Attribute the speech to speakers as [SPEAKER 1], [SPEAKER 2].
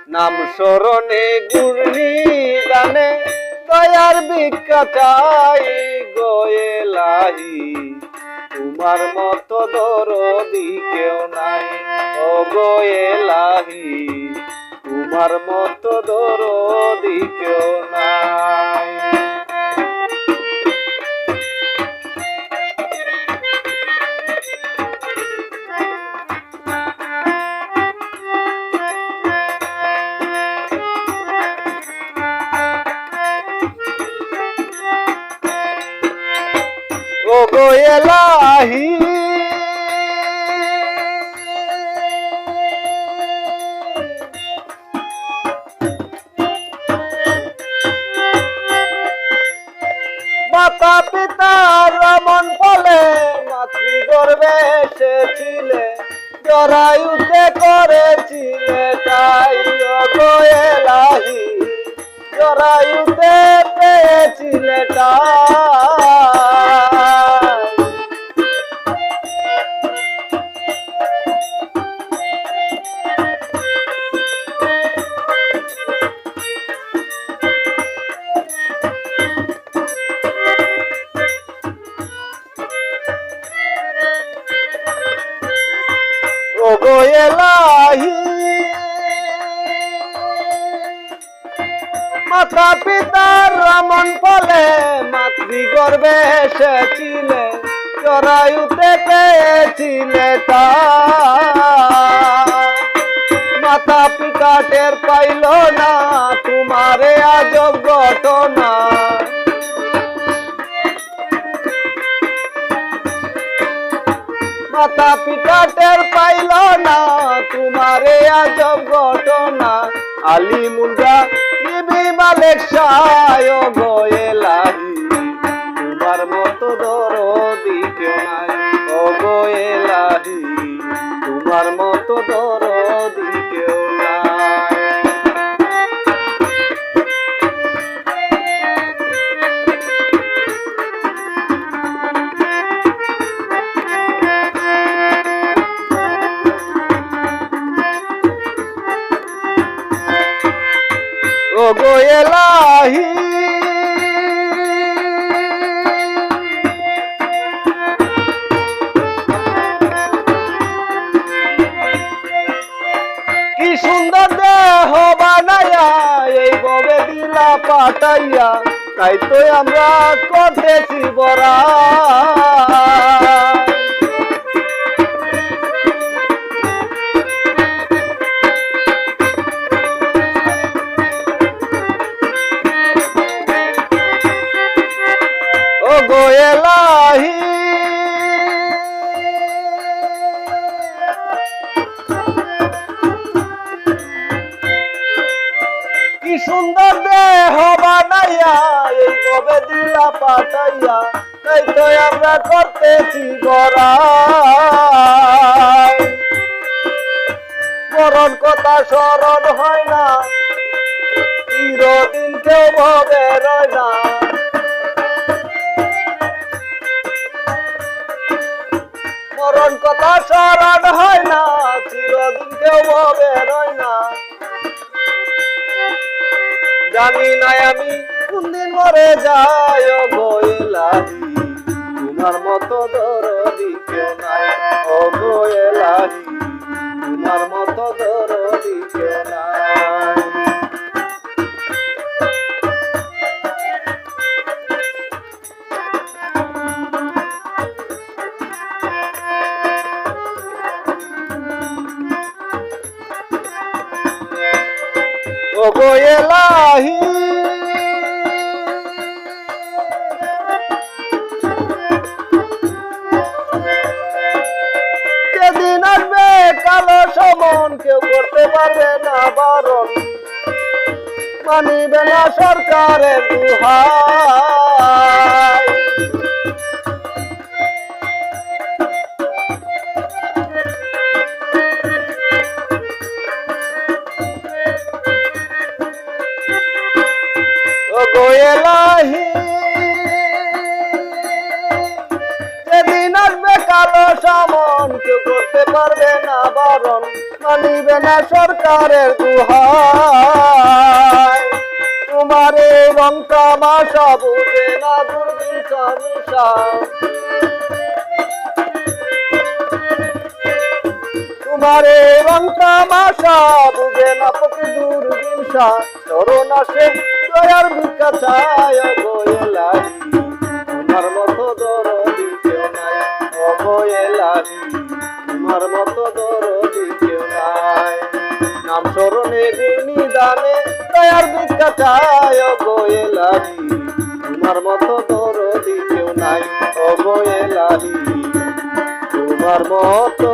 [SPEAKER 1] নাম স্মরণে গুরনি গানে দয়ার ভিক্ষা চাই গো এলাহি, তোমার মতো দরদি কেউ নাই ও গো এলাহি, তোমার মতো দরদি কেউ নাই। ও গো এলাহি, মাতা পিতার মন ফলে মাতৃগর্ভে এসেছিলে, জরায়ুতে করেছিলে তাই ও গো এলাহি, জরায়ুতে পেয়েছিলে তাই। ও গো এলাহি, মাতা পিতার মন ফলে মাতৃগর্ভে এসেছিলে, জরায়ুতে পেয়েছিলে তাই। মাতা পিতা টের পাইল না তোমারে আজব ঘটনা, মাতা পিতা টের পাইল না তোমারে আজব ঘটনা। আলী মুন্ডা ইবি মালিক শাহ ও গো এলাহি, তোমার মতো দরদি কেউ নাই ও গো এলাহি, তোমার মতো দরদি কেউ নাই। ও গো এলাহি, কি সুন্দর দেহ বানাইয়া এই গবে দিলা পাঠাইয়া, তাই তো আমরা করতেছি বড়া। ও গো এলাহি, কি সুন্দর দেহ বানাইয়া এই গবে দিলা পাঠাইয়া, তাই তো আমরা করতেছি গড়াই। মরণ কথা স্মরণ হয় না, চিরদিন কেউ ভবে রয় না। মরণ কথা স্মরণ হয় না, চিরদিন কেউ ভবে রয় না। জানি না আমি কোনদিন মরে যাই ও গো এলাহি, তোমার মতো দরদি কেউ নাই ও গো এলাহি, তোমার মতো দরদি কেউ নাই। ও গো এলাহি, যেদিন আসবে কালো সমন কেউ করতে পারবে না বারণ, মানিবে না সরকারের দুহাই। ও গো এলাহি, যেদিন আসবে কালো তেমন কেউ করতে পারবে না বারণ, মানিবে না সরকারের দুহাই। তোমার এই রং তামাশা বুঝে না দূরবীন তামাশা, তোমার এই রং তামাশা বুঝে না প্রতি দূরবীনসা। চরণ আসে দয়ার ভিক্ষা চায় গো এলাহি, তোমার মতো দরদি কেউ নাই গো এলাহি, তোমার মতো দরদি কেউ নাই। নাম স্মরণে গুণী দানে দয়ার ভিক্ষা চায় গো এলাহি, তোমার মতো দরদি কেউ নাই গো এলাহি, তোমার মতো